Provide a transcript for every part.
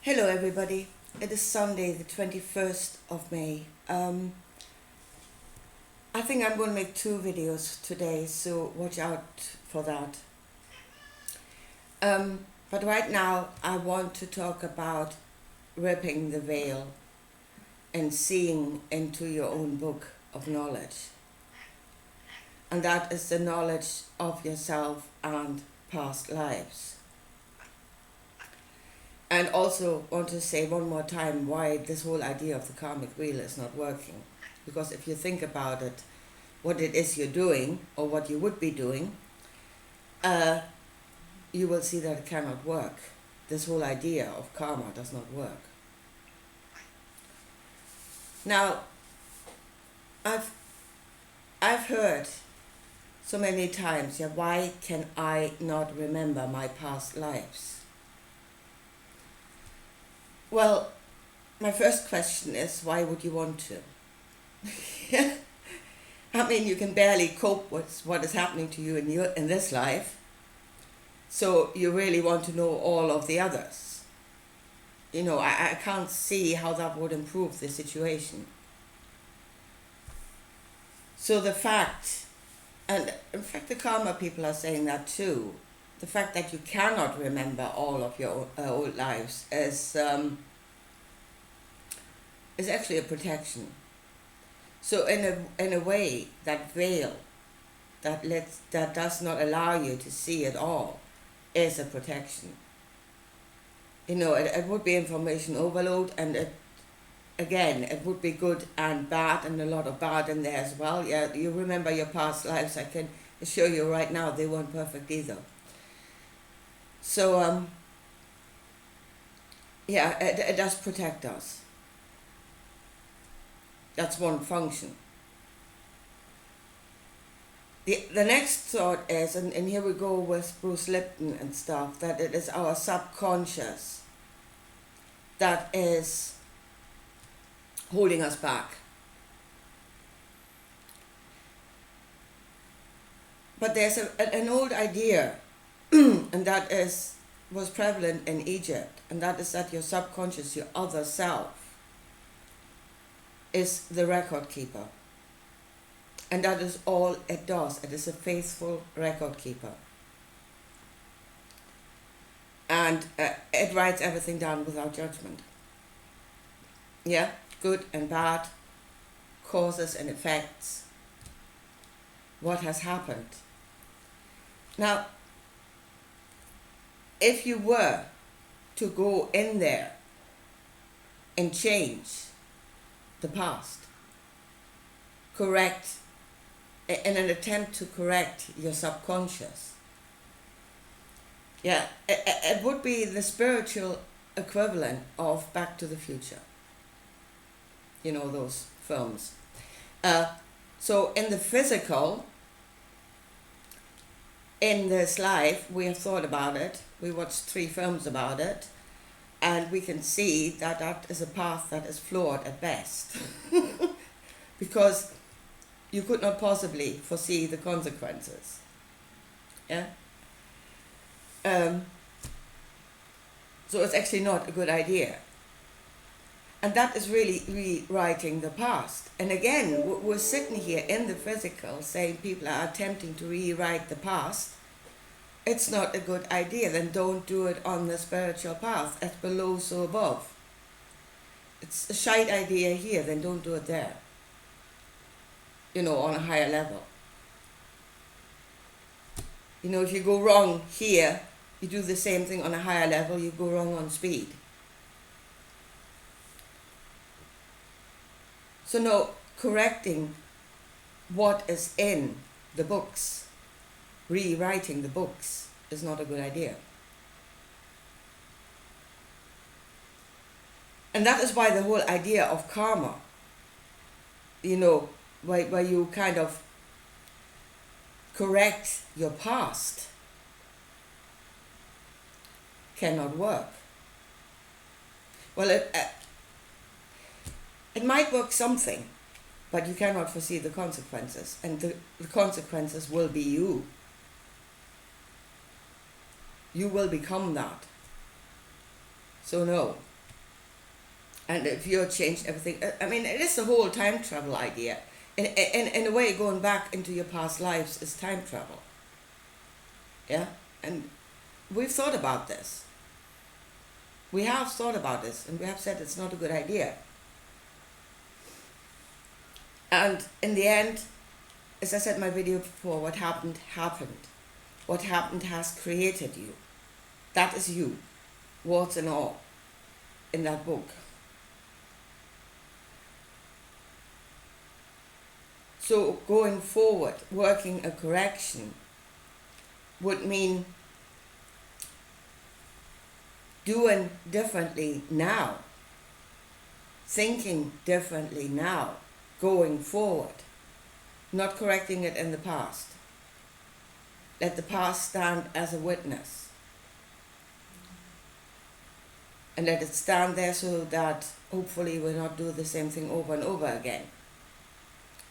Hello, everybody. It is Sunday, the 21st of May. I think I'm going to make two videos today, so watch out for that. But right now, I want to talk about ripping the veil and seeing into your own book of knowledge. And that is the knowledge of yourself and past lives. And also want to say one more time why this whole idea of the karmic wheel is not working. Because if you think about it, what it is you're doing, or what you would be doing, you will see that it cannot work. This whole idea of karma does not work. Now, I've heard so many times, why can I not remember my past lives? Well, my first question is, why would you want to? I mean, you can barely cope with what is happening to you in this life, so you really want to know all of the others. I can't see how that would improve the situation. So the fact, and in fact the karma people are saying that too, the fact that you cannot remember all of your old lives is actually a protection. So in a way, that veil that does not allow you to see it all is a protection. It would be information overload, and it would be good and bad, and a lot of bad in there as well. Yeah, you remember your past lives. I can assure you right now they weren't perfect either. So it does protect us. That's one function. The next thought is, and here we go with Bruce Lipton and stuff, that it is our subconscious that is holding us back. But there's an old idea, and that was prevalent in Egypt, and that is that your subconscious, your other self, is the record keeper. And that is all it does. It is a faithful record keeper. And it writes everything down without judgment. Yeah, good and bad, causes and effects, what has happened. Now, if you were to go in there and change the past, in an attempt to correct your subconscious, it would be the spiritual equivalent of Back to the Future. Those films. So in the physical, in this life, we have thought about it. We watched 3 films about it. And we can see that that is a path that is flawed at best. Because you could not possibly foresee the consequences. Yeah? So it's actually not a good idea. And that is really rewriting the past. And again, we're sitting here in the physical saying people are attempting to rewrite the past. It's not a good idea. Then don't do it on the spiritual path. As below, so above. It's a shite idea here, then don't do it there. On a higher level. If you go wrong here, you do the same thing on a higher level, you go wrong on speed. So no, correcting what is in the books, rewriting the books, is not a good idea. And that is why the whole idea of karma, where you kind of correct your past, cannot work. Well, it might work something, but you cannot foresee the consequences, and the consequences will be you. You will become that. So no, And if you're changed everything, I mean, it is the whole time travel idea. In a way, going back into your past lives is time travel. Yeah? And we've thought about this. We have thought about this, and we have said it's not a good idea. And in the end, as I said in my video before, what happened, happened. What happened has created you. That is you, warts and all, in that book. So going forward, working a correction would mean doing differently now, thinking differently now, going forward, not correcting it in the past. Let the past stand as a witness. And let it stand there so that hopefully we'll not do the same thing over and over again.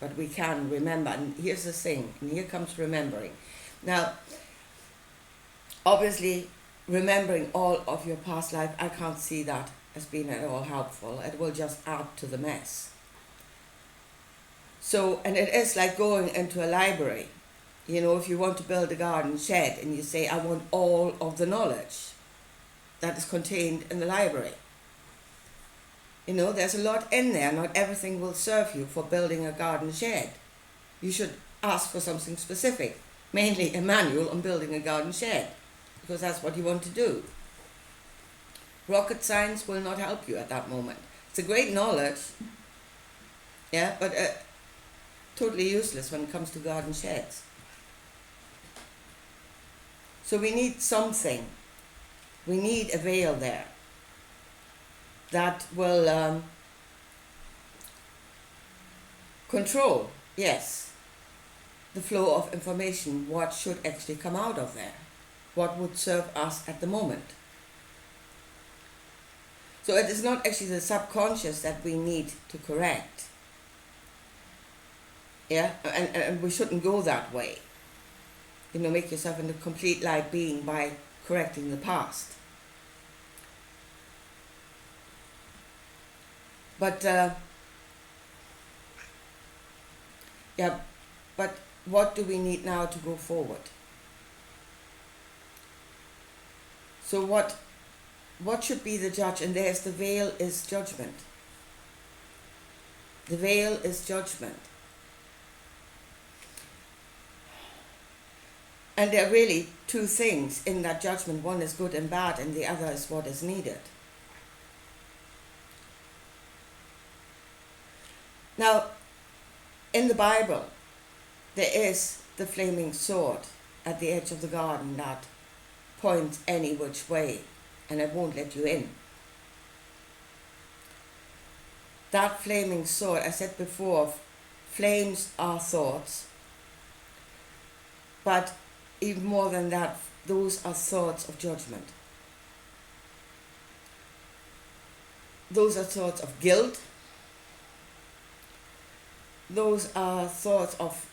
But we can remember, and here's the thing, and here comes remembering. Now, obviously, remembering all of your past life, I can't see that as being at all helpful. It will just add to the mess. So, and it is like going into a library. You know, if you want to build a garden shed and you say, I want all of the knowledge that is contained in the library. You know, there's a lot in there. Not everything will serve you for building a garden shed. You should ask for something specific, mainly a manual on building a garden shed, because that's what you want to do. Rocket science will not help you at that moment. It's a great knowledge, yeah, but totally useless when it comes to garden sheds. So we need something. We need a veil there that will control, yes, the flow of information, what should actually come out of there, what would serve us at the moment. So it is not actually the subconscious that we need to correct. Yeah, and we shouldn't go that way. You know, make yourself into a complete light being by correcting the past. But, yeah, but what do we need now to go forward? So what should be the judge? And there's the veil is judgment. The veil is judgment. And there are really two things in that judgment. One is good and bad, and the other is what is needed. Now, in the Bible, there is the flaming sword at the edge of the garden that points any which way, and it won't let you in. That flaming sword, I said before, flames are thoughts, but even more than that, those are thoughts of judgment. Those are thoughts of guilt. Those are thoughts of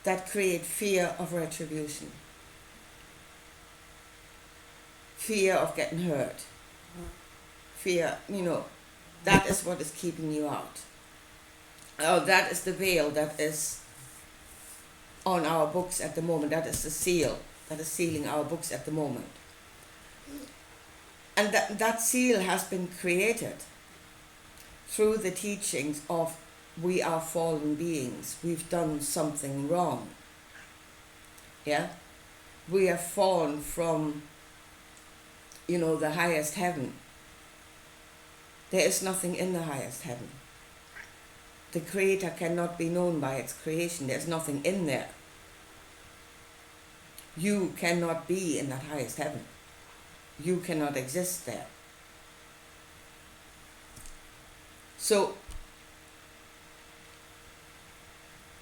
that create fear of retribution. Fear of getting hurt. Fear, you know, that is what is keeping you out. Oh, that is the veil that is on our books at the moment. That is the seal that is sealing our books at the moment. And that seal has been created through the teachings of we are fallen beings. We've done something wrong. Yeah? We have fallen from, you know, the highest heaven. There is nothing in the highest heaven. The Creator cannot be known by its creation. There's nothing in there. You cannot be in that highest heaven. You cannot exist there. So,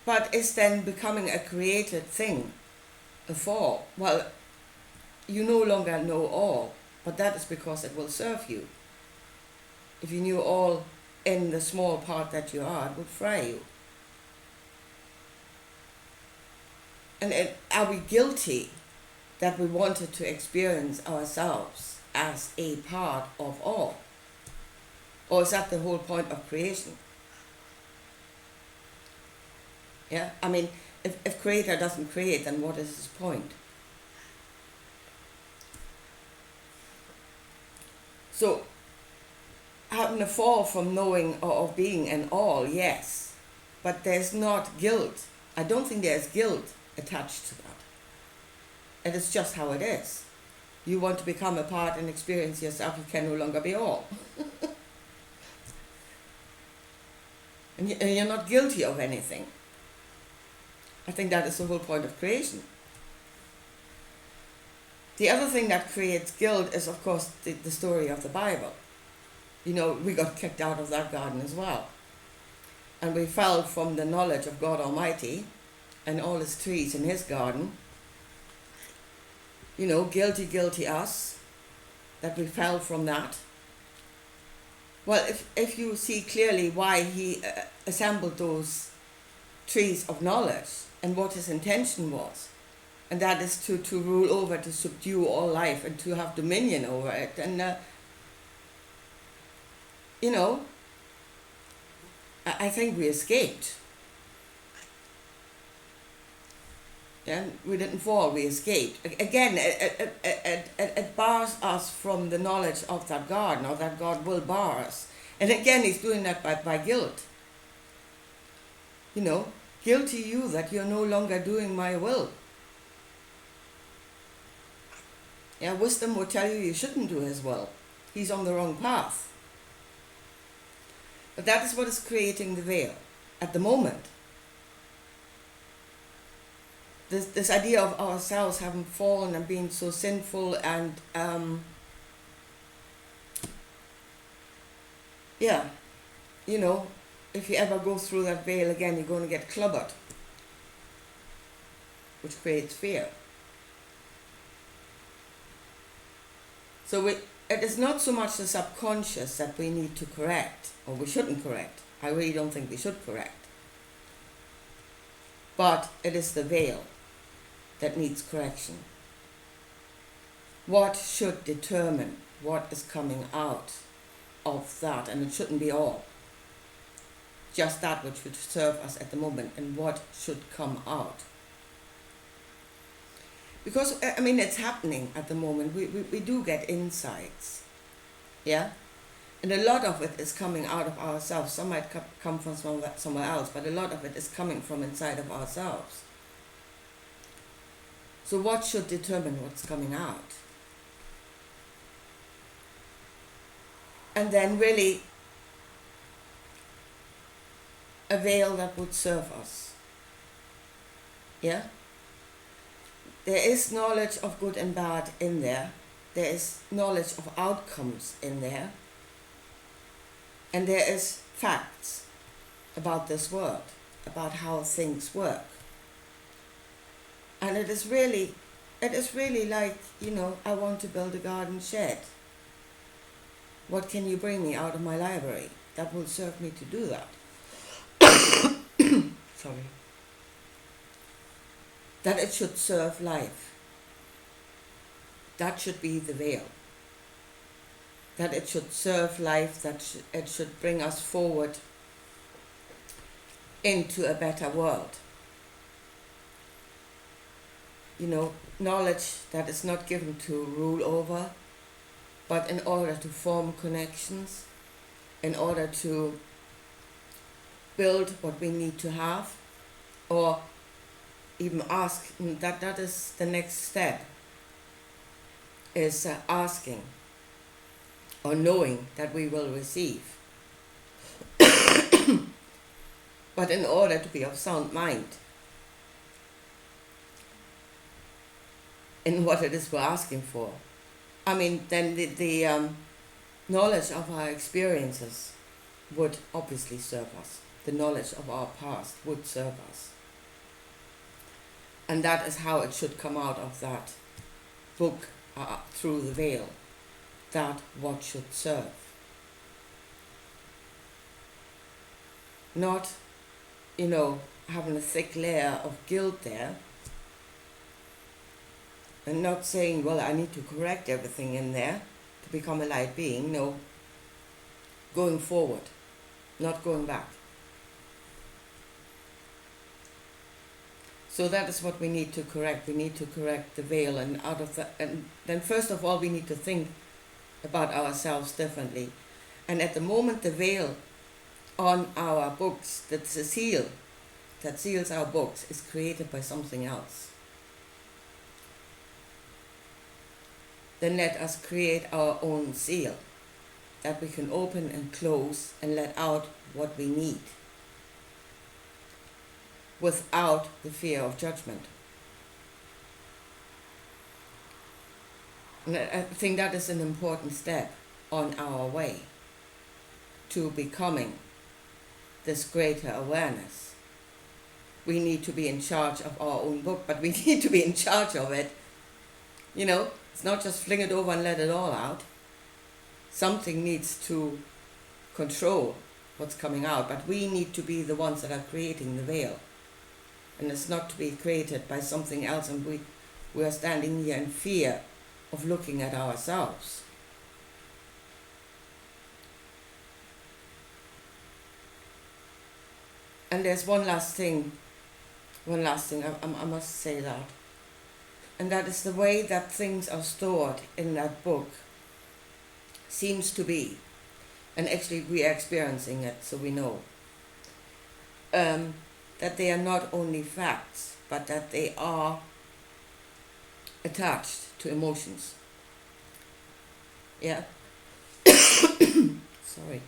but is then becoming a created thing a fall? Well, you no longer know all, but that is because it will serve you. If you knew all in the small part that you are, it would fry you. And are we guilty that we wanted to experience ourselves as a part of all? Or is that the whole point of creation? Yeah, I mean, if Creator doesn't create, then what is his point? So, having a fall from knowing or being an all, yes, but there's not guilt. I don't think there's guilt attached to that. It is just how it is. You want to become a part and experience yourself, you can no longer be all. And you're not guilty of anything. I think that is the whole point of creation. The other thing that creates guilt is, of course, the story of the Bible. You know, we got kicked out of that garden as well. And we fell from the knowledge of God Almighty and all his trees in his garden. You know, guilty, guilty us, that we fell from that. Well, if you see clearly why he assembled those trees of knowledge and what his intention was, and that is to rule over, to subdue all life and to have dominion over it, and you know, I think we escaped. Yeah, we didn't fall, we escaped. Again, it bars us from the knowledge of that garden, or that God will bar us. And again, he's doing that by guilt. You know, guilty you that you're no longer doing my will. Yeah, wisdom will tell you shouldn't do his will. He's on the wrong path. But that is what is creating the veil at the moment. This idea of ourselves having fallen and being so sinful and yeah, you know, if you ever go through that veil again, you're going to get clubbered, which creates fear. So it is not so much the subconscious that we need to correct, or we shouldn't correct. I really don't think we should correct. But it is the veil that needs correction. What should determine what is coming out of that? And it shouldn't be all. Just that which would serve us at the moment, and what should come out. Because, I mean, it's happening at the moment. We do get insights. Yeah? And a lot of it is coming out of ourselves. Some might come from somewhere else, but a lot of it is coming from inside of ourselves. So what should determine what's coming out? And then really a veil that would serve us. Yeah? There is knowledge of good and bad in there. There is knowledge of outcomes in there. And there is facts about this world, about how things work. And it is really like, you know, I want to build a garden shed. What can you bring me out of my library that will serve me to do that? Sorry. That it should serve life. That should be the veil. That it should serve life, that it should bring us forward into a better world. You know, knowledge that is not given to rule over, but in order to form connections, in order to build what we need to have, or even ask, that is the next step, is asking or knowing that we will receive. But in order to be of sound mind in what it is we're asking for, I mean, then the knowledge of our experiences would obviously serve us. The knowledge of our past would serve us. And that is how it should come out of that book, Through the Veil. That what should serve. Not, you know, having a thick layer of guilt there, and not saying, well, I need to correct everything in there to become a light being. No. going forward, not going back. So that is what we need to correct. We need to correct the veil, and and then first of all we need to think about ourselves differently. And at the moment the veil on our books, that's a seal that seals our books, is created by something else. Then let us create our own seal that we can open and close and let out what we need without the fear of judgment. And I think that is an important step on our way to becoming this greater awareness. We need to be in charge of our own book, but we need to be in charge of it. You know, it's not just fling it over and let it all out. Something needs to control what's coming out, but we need to be the ones that are creating the veil. And it's not to be created by something else, and we are standing here in fear of looking at ourselves. And there's one last thing, I must say that. And that is the way that things are stored in that book seems to be, and actually we are experiencing it, so we know, that they are not only facts, but that they are attached to emotions. Yeah. Sorry.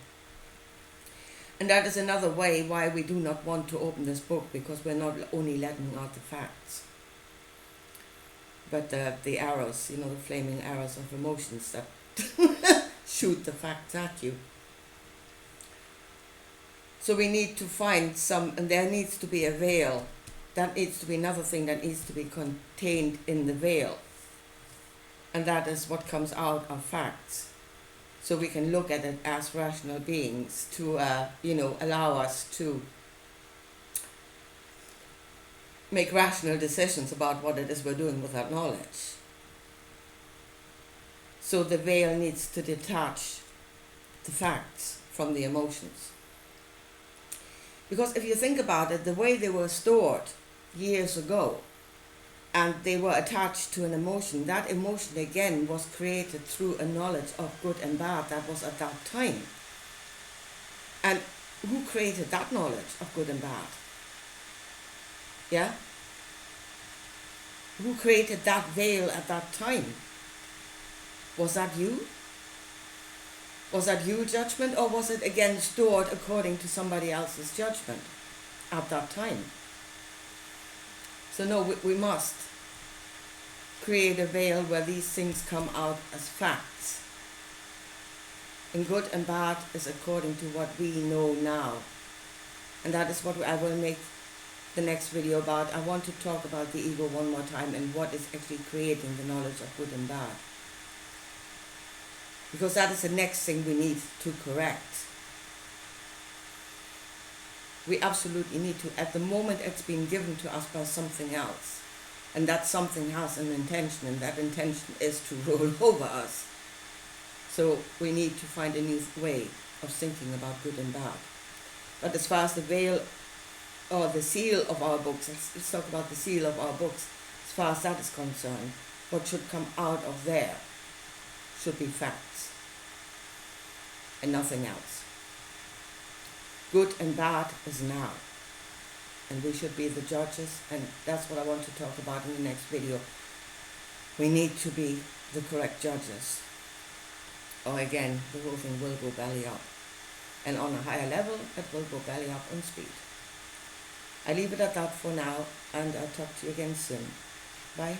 And that is another way why we do not want to open this book, because we're not only letting out the facts, but the arrows, the flaming arrows of emotions that shoot the facts at you. So we need to find and there needs to be a veil. That needs to be another thing that needs to be contained in the veil. And that is what comes out of facts. So we can look at it as rational beings to, allow us to make rational decisions about what it is we're doing with that knowledge. So the veil needs to detach the facts from the emotions. Because if you think about it, the way they were stored years ago, and they were attached to an emotion, that emotion again was created through a knowledge of good and bad that was at that time. And who created that knowledge of good and bad? Yeah? Who created that veil at that time? Was that you? Was that your judgment, or was it again stored according to somebody else's judgment at that time? So no, we must create a veil where these things come out as facts. And good and bad is according to what we know now. And that is what I will make the next video about. I want to talk about the ego one more time and what is actually creating the knowledge of good and bad. Because that is the next thing we need to correct. We absolutely need to. At the moment it's been given to us by something else. And that something has an intention, and that intention is to roll over us. So we need to find a new way of thinking about good and bad. But as far as the veil or the seal of our books, let's talk about the seal of our books. As far as that is concerned, what should come out of there should be facts and nothing else. Good and bad is now, and we should be the judges, and that's what I want to talk about in the next video. We need to be the correct judges, or again the whole thing will go belly up, and on a higher level it will go belly up on speed. I leave it at that for now, and I'll talk to you again soon. Bye.